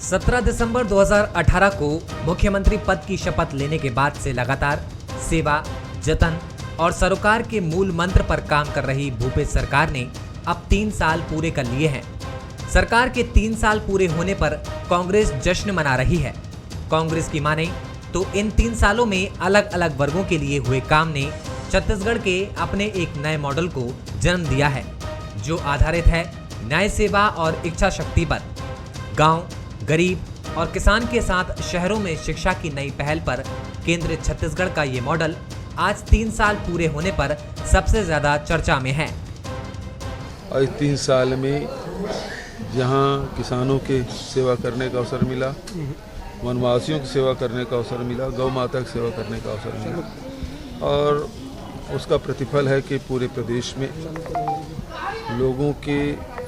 17 दिसंबर 2018 को मुख्यमंत्री पद की शपथ लेने के बाद से लगातार सेवा, जतन और सरोकार के मूल मंत्र पर काम कर रही भूपेश सरकार ने अब 3 साल पूरे कर लिए हैं। सरकार के 3 साल पूरे होने पर कांग्रेस जश्न मना रही है। कांग्रेस की माने तो इन 3 सालों में अलग अलग वर्गों के लिए हुए काम ने छत्तीसगढ़ के अपने एक नए मॉडल को जन्म दिया है, जो आधारित है न्याय, सेवा और इच्छा शक्ति पर। गांव, गरीब और किसान के साथ शहरों में शिक्षा की नई पहल पर केंद्रित छत्तीसगढ़ का ये मॉडल आज 3 साल पूरे होने पर सबसे ज्यादा चर्चा में है। आज 3 साल में जहां किसानों के सेवा करने का अवसर मिला, वनवासियों की सेवा करने का अवसर मिला, गौ माता की सेवा करने का अवसर मिला और उसका प्रतिफल है कि पूरे प्रदेश में लोगों के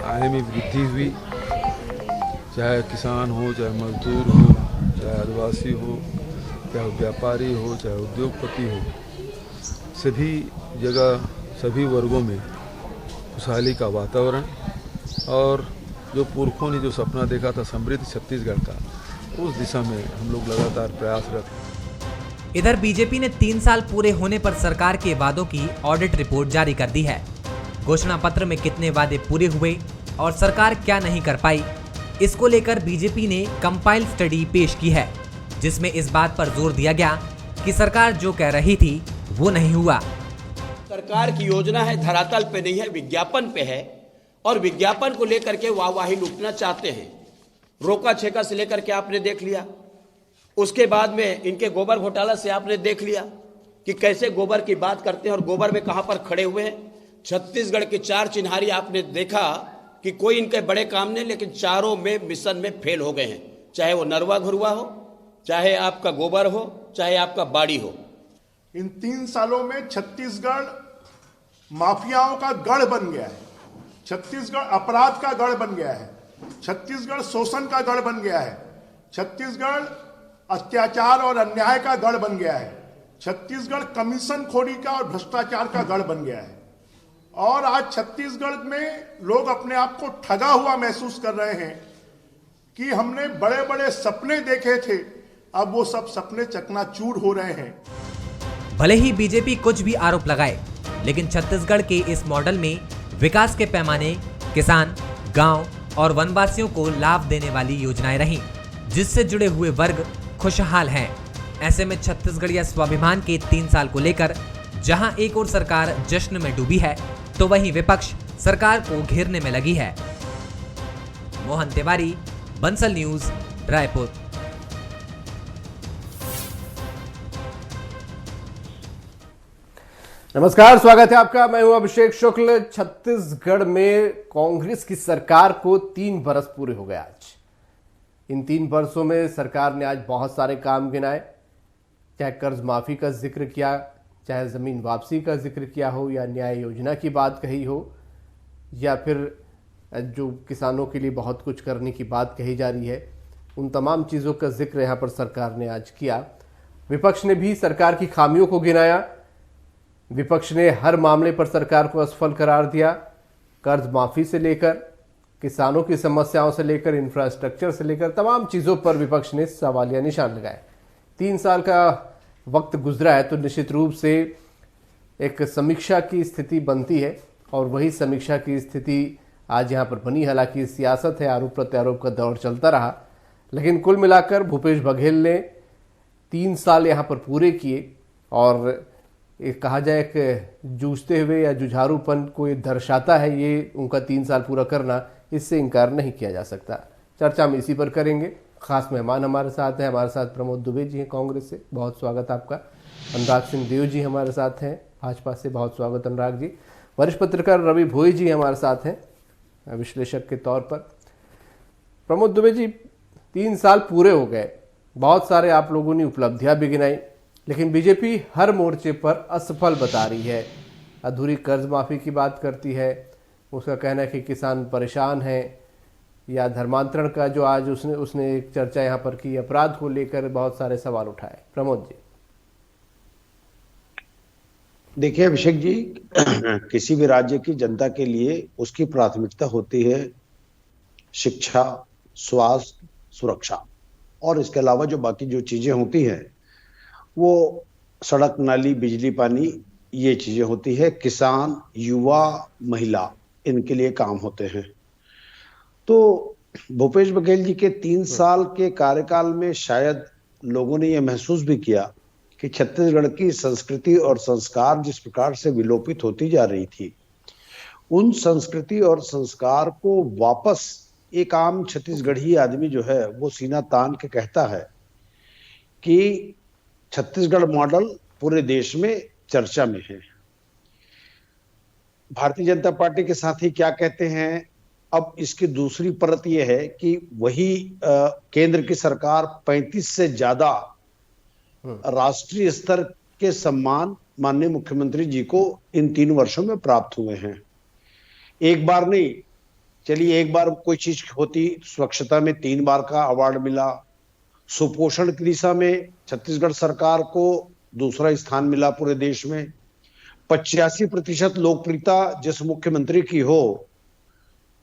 आय में वृद्धि हुई। चाहे किसान हो, चाहे मजदूर हो, चाहे आदिवासी हो, चाहे व्यापारी हो, चाहे उद्योगपति हो, सभी जगह सभी वर्गों में खुशहाली का वातावरण और जो पुरखों ने जो सपना देखा था समृद्ध छत्तीसगढ़ का, उस दिशा में हम लोग लगातार प्रयासरत हैं। इधर बीजेपी ने 3 साल पूरे होने पर सरकार के वादों की ऑडिट रिपोर्ट जारी कर दी है। घोषणा पत्र में कितने वादे पूरे हुए और सरकार क्या नहीं कर पाई, इसको लेकर बीजेपी ने कंपाइल स्टडी पेश की है, जिसमें इस बात पर जोर दिया गया कि सरकार जो कह रही थी वो नहीं हुआ। सरकार की योजना है, धरातल पे नहीं है, विज्ञापन पे है और विज्ञापन को लेकर के वाहवाही लूटना चाहते हैं। रोका छेका से लेकर के आपने देख लिया, उसके बाद में इनके गोबर घोटाला से आपने देख लिया कि कैसे गोबर की बात करते हैं और गोबर में कहां पर खड़े हुए हैं। छत्तीसगढ़ के 4 चिन्हारी आपने देखा कि कोई इनके बड़े काम नहीं, लेकिन चारों में मिशन में फेल हो गए हैं। चाहे वो नरवा घुरवा हो, चाहे आपका गोबर हो, चाहे आपका बाड़ी हो। इन 3 सालों में छत्तीसगढ़ माफियाओं का गढ़ बन गया है, छत्तीसगढ़ अपराध का गढ़ बन गया है, छत्तीसगढ़ शोषण का गढ़ बन गया है, छत्तीसगढ़ अत्याचार और अन्याय का गढ़ बन गया है, छत्तीसगढ़ कमीशन खोरी का और भ्रष्टाचार का गढ़ बन गया है। और आज छत्तीसगढ़ में लोग अपने आप को ठगा हुआ महसूस कर रहे हैं कि हमने बड़े बड़े सपने देखे थे, अब वो सब सपने चकनाचूर हो रहे हैं। भले ही बीजेपी कुछ भी आरोप लगाए, लेकिन छत्तीसगढ़ के इस मॉडल में विकास के पैमाने किसान, गांव और वनवासियों को लाभ देने वाली योजनाएं रहीं, जिससे जुड़े हुए वर्ग खुशहाल हैं। ऐसे में छत्तीसगढ़िया स्वाभिमान के 3 साल को लेकर जहां एक ओर सरकार जश्न में डूबी है, तो वहीं विपक्ष सरकार को घेरने में लगी है। मोहन तिवारी, बंसल न्यूज, रायपुर। नमस्कार, स्वागत है आपका। मैं हूं अभिषेक शुक्ल। छत्तीसगढ़ में कांग्रेस की सरकार को 3 बरस पूरे हो गए आज। इन 3 बरसों में सरकार ने आज बहुत सारे काम गिनाए, चाहे कर्ज माफी का जिक्र किया, चाहे जमीन वापसी का जिक्र किया हो, या न्याय योजना की बात कही हो, या फिर जो किसानों के लिए बहुत कुछ करने की बात कही जा रही है, उन तमाम चीज़ों का जिक्र यहाँ पर सरकार ने आज किया। विपक्ष ने भी सरकार की खामियों को गिनाया। विपक्ष ने हर मामले पर सरकार को असफल करार दिया। कर्ज माफी से लेकर, किसानों की समस्याओं से लेकर, इंफ्रास्ट्रक्चर से लेकर तमाम चीज़ों पर विपक्ष ने सवालिया निशान लगाए। 3 साल का वक्त गुजरा है तो निश्चित रूप से एक समीक्षा की स्थिति बनती है, और वही समीक्षा की स्थिति आज यहाँ पर बनी। हालांकि सियासत है, आरोप प्रत्यारोप का दौर चलता रहा, लेकिन कुल मिलाकर भूपेश बघेल ने 3 साल यहाँ पर पूरे किए, और एक कहा जाए कि जूझते हुए या जुझारूपन को ये दर्शाता है। ये उनका 3 साल पूरा करना, इससे इनकार नहीं किया जा सकता। चर्चा में इसी पर करेंगे। खास मेहमान हमारे साथ हैं। हमारे साथ प्रमोद दुबे जी हैं कांग्रेस से, बहुत स्वागत आपका। अनुराग सिंह देव जी हमारे साथ हैं भाजपा से, बहुत स्वागत अनुराग जी। वरिष्ठ पत्रकार रवि भोई जी हमारे साथ हैं विश्लेषक के तौर पर। प्रमोद दुबे जी, 3 साल पूरे हो गए, बहुत सारे आप लोगों ने उपलब्धियां भी गिनाई, लेकिन बीजेपी हर मोर्चे पर असफल बता रही है। अधूरी कर्ज माफी की बात करती है, उसका कहना है कि किसान परेशान हैं, या धर्मांतरण का जो आज उसने एक चर्चा यहाँ पर की, अपराध को लेकर बहुत सारे सवाल उठाए। प्रमोद जी। देखिए अभिषेक जी, किसी भी राज्य की जनता के लिए उसकी प्राथमिकता होती है शिक्षा, स्वास्थ्य, सुरक्षा, और इसके अलावा जो बाकी जो चीजें होती हैं वो सड़क, नाली, बिजली, पानी, ये चीजें होती है। किसान, युवा, महिला, इनके लिए काम होते हैं। तो भूपेश बघेल जी के 3 साल के कार्यकाल में शायद लोगों ने यह महसूस भी किया कि छत्तीसगढ़ की संस्कृति और संस्कार जिस प्रकार से विलोपित होती जा रही थी, उन संस्कृति और संस्कार को वापस एक आम छत्तीसगढ़ी आदमी जो है वो सीना तान के कहता है कि छत्तीसगढ़ मॉडल पूरे देश में चर्चा में है। भारतीय जनता पार्टी के साथी क्या कहते हैं, अब इसकी दूसरी परत यह है कि वही केंद्र की सरकार 35 से ज्यादा राष्ट्रीय स्तर के सम्मान माननीय मुख्यमंत्री जी को इन 3 वर्षों में प्राप्त हुए हैं। एक बार नहीं, चलिए एक बार कोई चीज होती, स्वच्छता में 3 बार का अवार्ड मिला, सुपोषण की दिशा में छत्तीसगढ़ सरकार को दूसरा स्थान मिला पूरे देश में, 85% लोकप्रियता जिस मुख्यमंत्री की हो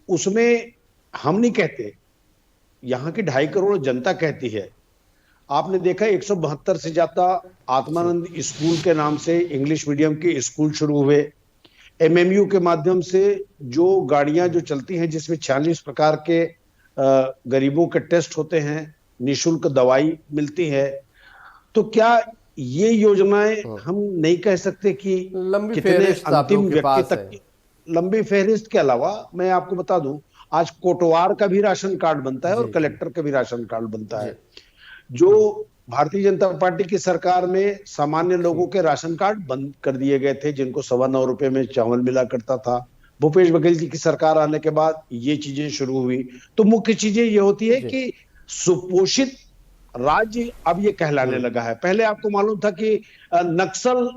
उसमें हम नहीं कहते, यहाँ की 2.5 करोड़ जनता कहती है। आपने देखा 172 से ज्यादा आत्मानंद स्कूल के नाम से इंग्लिश मीडियम के स्कूल शुरू हुए। एमएमयू के माध्यम से जो गाड़ियां जो चलती हैं जिसमें 46 प्रकार के गरीबों के टेस्ट होते हैं, निःशुल्क दवाई मिलती है। तो क्या ये योजनाएं हम नहीं कह सकते कि लंबी कितने फहरिस्त आप अंतिम लोगों के व्यक्ति पास तक की? लंबी फहरिस्त के अलावा मैं आपको बता दूं, आज कोटवार का भी राशन कार्ड बनता है और कलेक्टर का भी राशन कार्ड बनता है। जो भारतीय जनता पार्टी की सरकार में सामान्य लोगों के राशन कार्ड बंद कर दिए गए थे, जिनको 9.25 रुपए में चावल मिला करता था। भूपेश बघेल जी की सरकार आने के बाद ये चीजें शुरू हुई। तो मुख्य चीजें ये होती है कि सुपोषित राज्य अब ये कहलाने लगा है। पहले आपको मालूम था कि नक्सल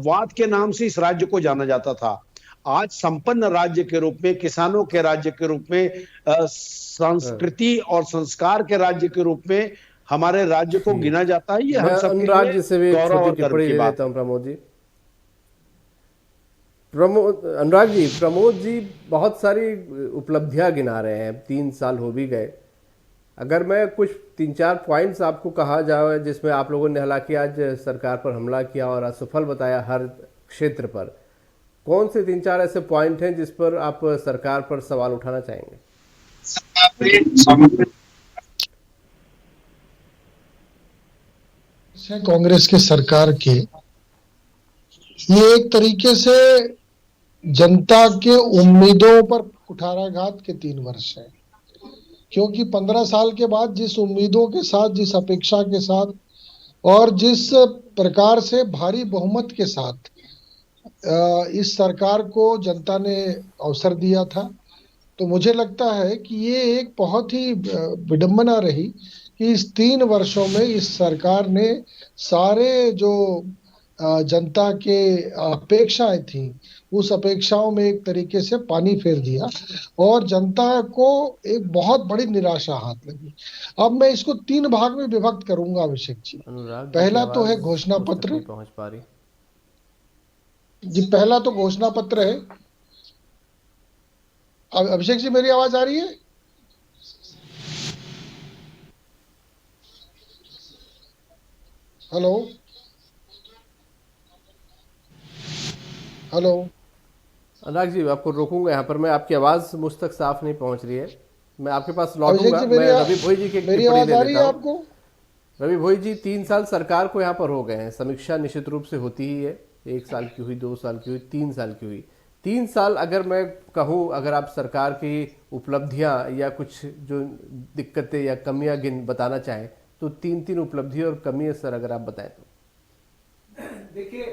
वाद के नाम से इस राज्य को जाना जाता था। आज संपन्न राज्य के रूप में, किसानों के राज्य के रूप में, संस्कृति और संस्कार के राज्य के रूप में हमारे राज्य को गिना जाता है। ये हम सबके अनुराग जी लिए से भी एक गौरव छोटी और गर्व टिप्पणी की ले बात लेता हूं। अनुराग जी, प्रमोद जी बहुत सारी उपलब्धियां गिना रहे हैं, 3 साल हो भी गए। अगर मैं कुछ 3-4 पॉइंट्स आपको कहा जाए जिसमें आप लोगों ने हालांकि आज सरकार पर हमला किया और असफल बताया हर क्षेत्र पर, कौन से 3-4 ऐसे पॉइंट हैं जिस पर आप सरकार पर सवाल उठाना चाहेंगे? कांग्रेस के सरकार के ये एक तरीके से जनता के उम्मीदों पर कुठाराघात के 3 वर्ष है, क्योंकि 15 साल के बाद जिस उम्मीदों के साथ, जिस अपेक्षा के साथ और जिस प्रकार से भारी बहुमत के साथ इस सरकार को जनता ने अवसर दिया था, तो मुझे लगता है कि ये एक बहुत ही विडंबना रही कि इस 3 वर्षों में इस सरकार ने सारे जो जनता के अपेक्षाएं थी उस अपेक्षाओं में एक तरीके से पानी फेर दिया और जनता को एक बहुत बड़ी निराशा हाथ लगी। अब मैं इसको 3 भाग में विभक्त करूंगा अभिषेक जी। पहला तो है घोषणा पत्र जी, पहला तो घोषणा पत्र है। अभिषेक जी मेरी आवाज आ रही है? हेलो हेलो अनुराग जी, आपको रोकूंगा यहाँ पर, मैं आपकी आवाज मुझ तक साफ नहीं पहुंच रही है, मैं आपके पास लौटूंगा। मैं रवि भोई जी की मेरी आवाज आ रही है आपको? रवि भोई जी, 3 साल सरकार को यहाँ पर हो गए हैं, समीक्षा निश्चित रूप से होती ही है, 1 साल की हुई, 2 साल की हुई, 3 साल की हुई। 3 साल अगर मैं कहूँ, अगर आप सरकार की उपलब्धियां या कुछ जो दिक्कतें या कमियां बताना चाहें तो 3 उपलब्धि और कमी सर अगर आप बताएं तो। देखिए,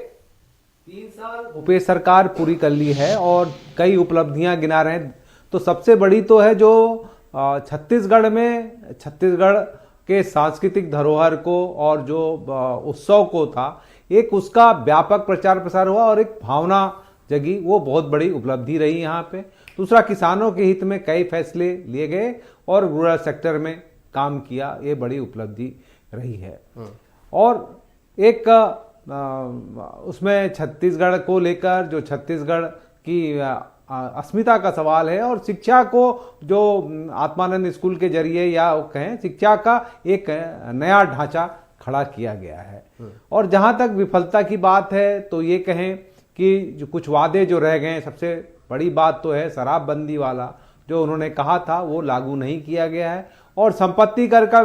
3 साल भूपेश सरकार पूरी कर ली है और कई उपलब्धियां गिना रहे हैं। तो सबसे बड़ी तो है जो छत्तीसगढ़ में छत्तीसगढ़ के सांस्कृतिक धरोहर को और जो उत्सव को था, एक उसका व्यापक प्रचार प्रसार हुआ और एक भावना जगी, वो बहुत बड़ी उपलब्धि रही यहाँ पे। दूसरा, किसानों के हित में कई फैसले लिए गए और रूरल सेक्टर में काम किया, ये बड़ी उपलब्धि रही है। और एक उसमें छत्तीसगढ़ को लेकर जो छत्तीसगढ़ की अस्मिता का सवाल है और शिक्षा को जो आत्मानंद स्कूल के जरिए या कहें शिक्षा का एक नया ढांचा खड़ा किया गया है। और जहां तक विफलता की बात है तो ये कहें कि जो कुछ वादे जो रह गए, सबसे बड़ी बात तो है शराबबंदी वाला जो उन्होंने कहा था वो लागू नहीं किया गया है, और संपत्ति कर का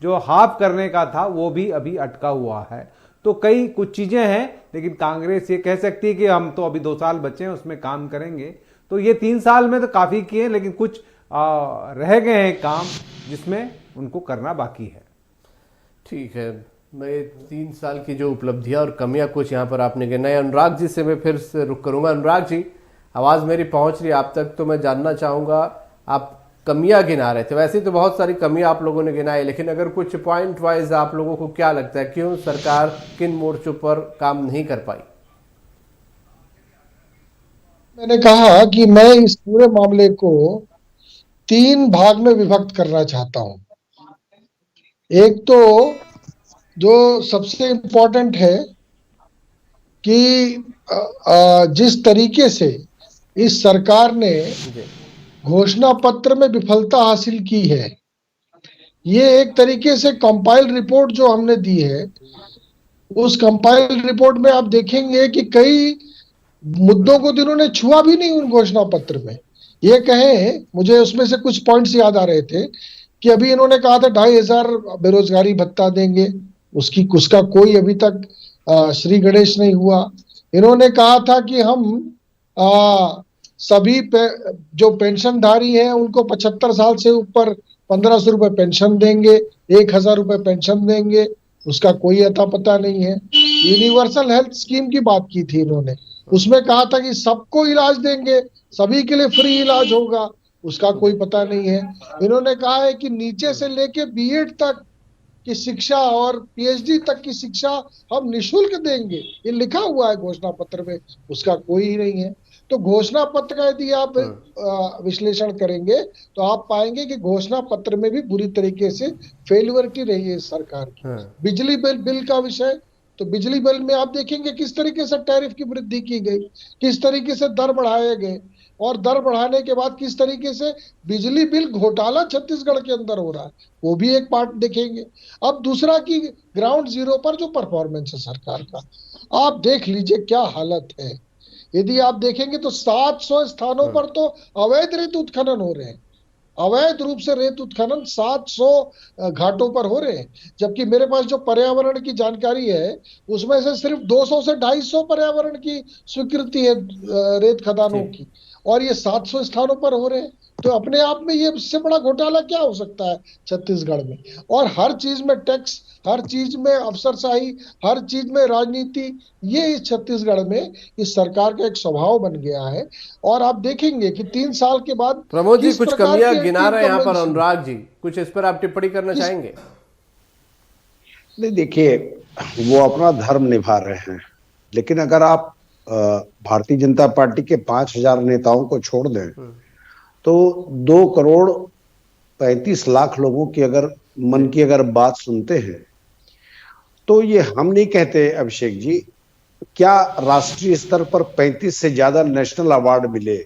जो हाफ करने का था वो भी अभी अटका हुआ है। तो कई कुछ चीजें हैं, लेकिन कांग्रेस ये कह सकती है कि हम तो अभी 2 साल बचे हैं उसमें काम करेंगे। तो ये 3 साल में तो काफी किए, लेकिन कुछ रह गए हैं काम जिसमें उनको करना बाकी है। ठीक है, मैं 3 साल की जो उपलब्धियां और कमियां कुछ यहाँ पर आपने गिनाई, अनुराग जी से मैं फिर से रुक करूंगा। अनुराग जी, आवाज मेरी पहुंच रही है आप तक, तो मैं जानना चाहूंगा, आप कमियां गिना रहे थे, वैसे तो बहुत सारी कमियां आप लोगों ने गिनाई, लेकिन अगर कुछ पॉइंट वाइज आप लोगों को क्या लगता है क्यों सरकार किन मोर्चों पर काम नहीं कर पाई? मैंने कहा कि मैं इस पूरे मामले को 3 भाग में विभक्त करना चाहता हूं। एक तो जो सबसे इंपॉर्टेंट है कि जिस तरीके से इस सरकार ने घोषणा पत्र में विफलता हासिल की है, ये एक तरीके से कंपाइल रिपोर्ट जो हमने दी है, उस कंपाइल रिपोर्ट में आप देखेंगे कि कई मुद्दों को तो इन्होंने छुआ भी नहीं उन घोषणा पत्र में। ये कहें, मुझे उसमें से कुछ पॉइंट्स याद आ रहे थे कि अभी इन्होंने कहा था 2,500 बेरोजगारी भत्ता देंगे, उसका कोई अभी तक श्री गणेश नहीं हुआ। इन्होंने कहा था कि हम सभी जो पेंशनधारी हैं उनको 75 साल से ऊपर 1,500 रुपए पेंशन देंगे, 1,000 रुपए पेंशन देंगे, उसका कोई अता पता नहीं है। यूनिवर्सल हेल्थ स्कीम की बात की थी इन्होंने, उसमें कहा था कि सबको इलाज देंगे, सभी के लिए फ्री इलाज होगा, उसका कोई पता नहीं है। इन्होंने कहा है कि नीचे से लेके बीएड तक की शिक्षा और पीएचडी तक की शिक्षा हम निशुल्क देंगे, ये लिखा हुआ है घोषणा पत्र में, उसका कोई नहीं है। तो घोषणा पत्र का यदि आप विश्लेषण करेंगे तो आप पाएंगे कि घोषणा पत्र में भी बुरी तरीके से फेल्युअरिटी रही है सरकार की। बिजली बिल का विषय, तो बिजली बिल में आप देखेंगे किस तरीके से टैरिफ की वृद्धि की गई, किस तरीके से दर बढ़ाए गए, और दर बढ़ाने के बाद किस तरीके से बिजली बिल घोटाला छत्तीसगढ़ के अंदर हो रहा है, वो भी एक पार्ट देखेंगे। अब दूसरा कि ग्राउंड जीरो पर जो परफॉर्मेंस है सरकार का, आप देख लीजिए क्या हालत है। यदि आप देखेंगे तो 700 स्थानों पर तो अवैध रेत उत्खनन हो रहे हैं, अवैध रूप से रेत उत्खनन 700 घाटों पर हो रहे हैं, जबकि मेरे पास जो पर्यावरण की जानकारी है उसमें से सिर्फ 200 से 250 पर्यावरण की स्वीकृति है रेत खदानों की, और ये 700 स्थानों पर हो रहे हैं। तो अपने आप में ये इससे बड़ा घोटाला क्या हो सकता है छत्तीसगढ़ में? और हर चीज में टैक्स, हर चीज में अफसरशाही, हर चीज में राजनीति, ये इस छत्तीसगढ़ में इस सरकार का एक स्वभाव बन गया है। और आप देखेंगे कि 3 साल के बाद प्रमोद जी कुछ कमियां गिना रहे हैं यहाँ पर, अनुराग जी कुछ इस पर आप टिप्पणी करना चाहेंगे? नहीं, देखिए, वो अपना धर्म निभा रहे हैं, लेकिन अगर आप भारतीय जनता पार्टी के 5,000 नेताओं को छोड़ दें तो 2 करोड़ 35 लाख लोगों की अगर मन की अगर बात सुनते हैं तो ये हम नहीं कहते अभिषेक जी, क्या राष्ट्रीय स्तर पर 35 से ज्यादा नेशनल अवार्ड मिले,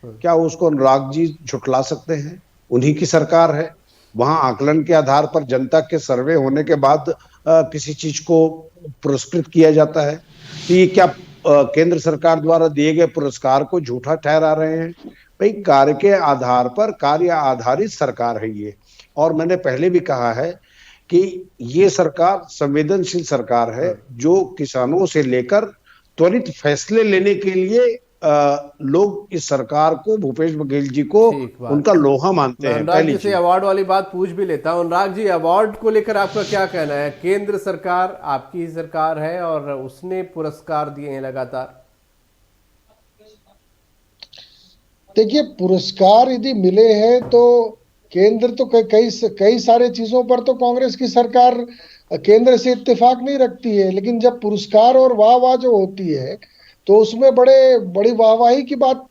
क्या उसको अनुराग जी झुठला सकते हैं? उन्हीं की सरकार है, वहां आकलन के आधार पर जनता के सर्वे होने के बाद किसी चीज को पुरस्कृत किया जाता है। तो ये क्या केंद्र सरकार द्वारा दिए गए पुरस्कार को झूठा ठहरा रहे हैं? भाई, कार्य के आधार पर, कार्य आधारित सरकार है ये। और मैंने पहले भी कहा है कि ये सरकार संवेदनशील सरकार है, जो किसानों से लेकर त्वरित फैसले लेने के लिए लोग इस सरकार को, भूपेश बघेल जी को उनका लोहा मानते हैं। अनुराग जी से अवार्ड वाली बात पूछ भी लेता हूं। अनुराग जी, अवार्ड को लेकर आपका क्या कहना है? केंद्र सरकार आपकी ही सरकार है और उसने पुरस्कार दिए हैं लगातार। देखिए, पुरस्कार यदि मिले हैं तो केंद्र तो कई सारे चीजों पर तो कांग्रेस की सरकार केंद्र से इत्तेफाक नहीं रखती है, लेकिन जब पुरस्कार और वाह जो होती है तो उसमें बड़ी वाहवाही की बात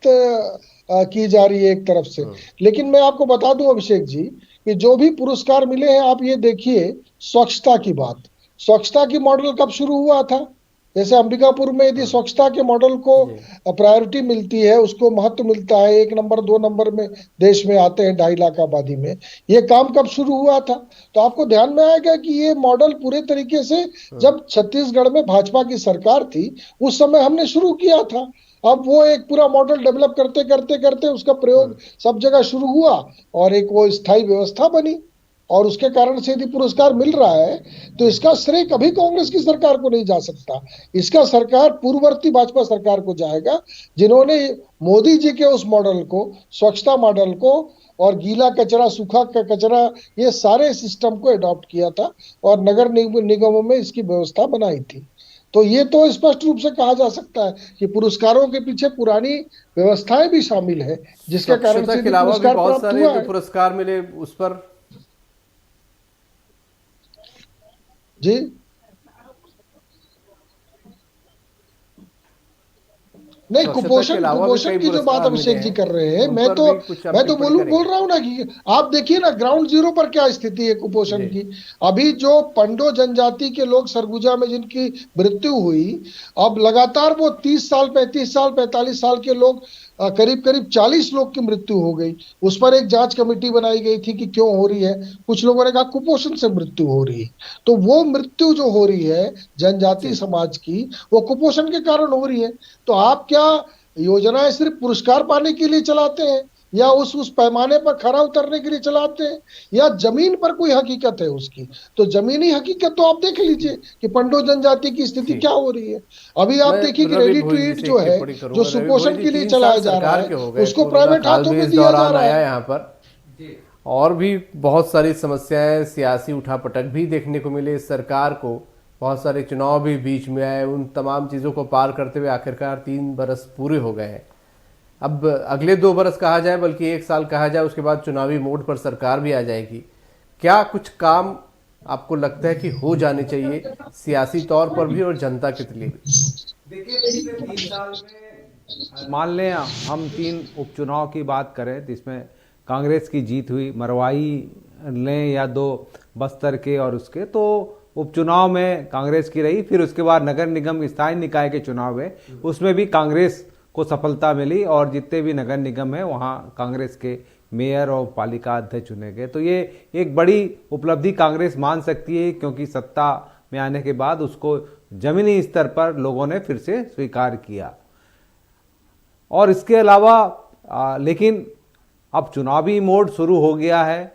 की जा रही है एक तरफ से। लेकिन मैं आपको बता दूं अभिषेक जी कि जो भी पुरस्कार मिले हैं, आप ये देखिए स्वच्छता की बात, स्वच्छता की मॉडल कब शुरू हुआ था? जैसे अंबिकापुर में यदि स्वच्छता के मॉडल को प्रायोरिटी मिलती है, उसको महत्व मिलता है, 1 नंबर 2 नंबर में देश में आते हैं 2.5 लाख आबादी में, ये काम कब शुरू हुआ था? तो आपको ध्यान में आएगा कि ये मॉडल पूरे तरीके से जब छत्तीसगढ़ में भाजपा की सरकार थी उस समय हमने शुरू किया था। अब वो एक पूरा मॉडल डेवलप करते करते करते उसका प्रयोग सब जगह शुरू हुआ और एक वो स्थायी व्यवस्था बनी, और उसके कारण से यदि पुरस्कार मिल रहा है तो इसका श्रेय कभी कांग्रेस की सरकार को नहीं जा सकता। इसका सरकार पूर्ववर्ती भाजपा सरकार को जाएगा, जिन्होंने मोदी जी के उस मॉडल को, स्वच्छता मॉडल को और गीला कचरा, सूखा कचरा, ये सारे सिस्टम को अडॉप्ट किया था और नगर निगमों में इसकी व्यवस्था बनाई थी। तो ये तो स्पष्ट रूप से कहा जा सकता है कि पुरस्कारों के पीछे पुरानी व्यवस्थाएं भी शामिल है, जिसके कारण से पुरस्कार प्राप्त हुआ है। पुरस्कार मिले उस पर जी नहीं, कुपोषण की जो बात अभिषेक जी कर रहे हैं, मैं तो बोल रहा हूं ना कि आप देखिए ना ग्राउंड जीरो पर क्या स्थिति है कुपोषण की। अभी जो पंडो जनजाति के लोग सरगुजा में जिनकी मृत्यु हुई, अब लगातार वो 30 साल 35 साल 45 साल के लोग, करीब 40 लोग की मृत्यु हो गई। उस पर एक जांच कमेटी बनाई गई थी कि क्यों हो रही है। कुछ लोगों ने कहा कुपोषण से मृत्यु हो रही है। तो वो मृत्यु जो हो रही है जनजाति समाज की, वो कुपोषण के कारण हो रही है। तो आप क्या योजनाएं सिर्फ पुरस्कार पाने के लिए चलाते हैं, या उस पैमाने पर खरा उतरने के लिए चलाते हैं, या जमीन पर कोई हकीकत है उसकी? तो जमीनी हकीकत तो आप देख लीजिए कि पंडो जनजाति की स्थिति क्या हो रही है। अभी आप देखिए कि रेडी टू ईट जो है, जो सुपोषण के लिए चलाया जा रहा है, उसको प्राइवेट हाथों में दिया जा रहा है। यहाँ पर और भी बहुत सारी समस्याएं, सियासी उठापटक भी देखने को मिले सरकार को। बहुत सारे चुनाव भी बीच में आए, उन तमाम चीज़ों को पार करते हुए आखिरकार 3 बरस पूरे हो गए हैं। अब अगले 2 बरस कहा जाए, बल्कि 1 साल कहा जाए, उसके बाद चुनावी मोड पर सरकार भी आ जाएगी। क्या कुछ काम आपको लगता है कि हो जाने चाहिए सियासी तौर पर भी और जनता के लिए भी? देखिए, पिछले 3 साल में मान लें हम 3 उपचुनाव की बात करें, जिसमें कांग्रेस की जीत हुई, मरवाई लें या 2 बस्तर के और उसके, तो उपचुनाव में कांग्रेस की रही। फिर उसके बाद नगर निगम स्थानीय निकाय के चुनाव हुए, उसमें भी कांग्रेस को सफलता मिली और जितने भी नगर निगम है वहाँ कांग्रेस के मेयर और पालिका अध्यक्ष चुने गए। तो ये एक बड़ी उपलब्धि कांग्रेस मान सकती है, क्योंकि सत्ता में आने के बाद उसको जमीनी स्तर पर लोगों ने फिर से स्वीकार किया। और इसके अलावा लेकिन अब चुनावी मोड शुरू हो गया है,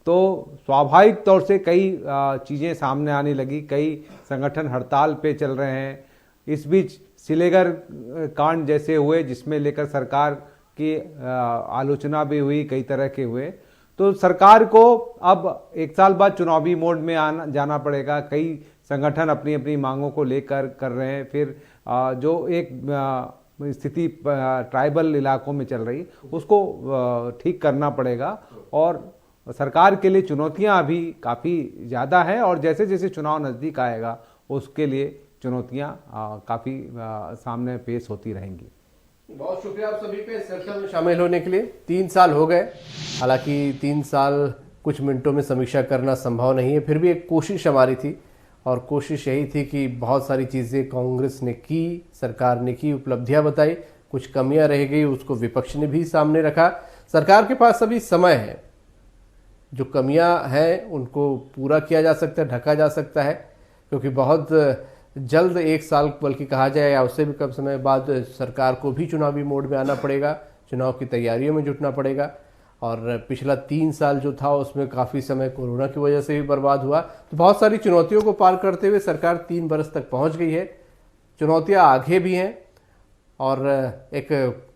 तो स्वाभाविक तौर से कई चीज़ें सामने आने लगी। कई संगठन हड़ताल पे चल रहे हैं। इस बीच सिलेगर कांड जैसे हुए, जिसमें लेकर सरकार की आलोचना भी हुई, कई तरह के हुए। तो सरकार को अब 1 साल बाद चुनावी मोड में जाना पड़ेगा। कई संगठन अपनी अपनी मांगों को लेकर कर रहे हैं। फिर जो एक स्थिति ट्राइबल इलाकों में चल रही, उसको ठीक करना पड़ेगा। और सरकार के लिए चुनौतियां अभी काफ़ी ज़्यादा है, और जैसे जैसे चुनाव नज़दीक आएगा उसके लिए चुनौतियां काफ़ी सामने पेश होती रहेंगी। बहुत शुक्रिया आप सभी पे चर्चा में शामिल होने के लिए। 3 साल हो गए, हालांकि 3 साल कुछ मिनटों में समीक्षा करना संभव नहीं है, फिर भी एक कोशिश हमारी थी, और कोशिश यही थी कि बहुत सारी चीज़ें कांग्रेस ने की, सरकार ने की, उपलब्धियां बताई, कुछ कमियां रह गई उसको विपक्ष ने भी सामने रखा। सरकार के पास अभी समय है, जो कमियां हैं उनको पूरा किया जा सकता है, ढका जा सकता है, क्योंकि बहुत जल्द 1 साल बल्कि कहा जाए या उससे भी कम समय बाद सरकार को भी चुनावी मोड में आना पड़ेगा, चुनाव की तैयारियों में जुटना पड़ेगा। और पिछला 3 साल जो था उसमें काफ़ी समय कोरोना की वजह से भी बर्बाद हुआ। तो बहुत सारी चुनौतियों को पार करते हुए सरकार 3 बरस तक पहुंच गई है। चुनौतियां आगे भी हैं, और एक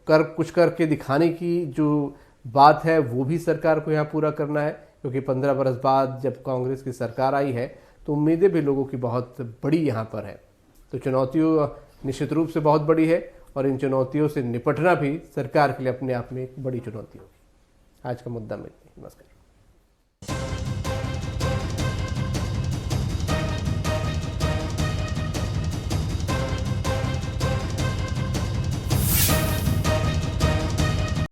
कुछ करके दिखाने की जो बात है वो भी सरकार को यहाँ पूरा करना है, क्योंकि 15 बरस बाद जब कांग्रेस की सरकार आई है तो उम्मीदें भी लोगों की बहुत बड़ी यहाँ पर है। तो चुनौतियों निश्चित रूप से बहुत बड़ी है, और इन चुनौतियों से निपटना भी सरकार के लिए अपने आप में एक बड़ी चुनौती होगी। आज का मुद्दा में नमस्कार।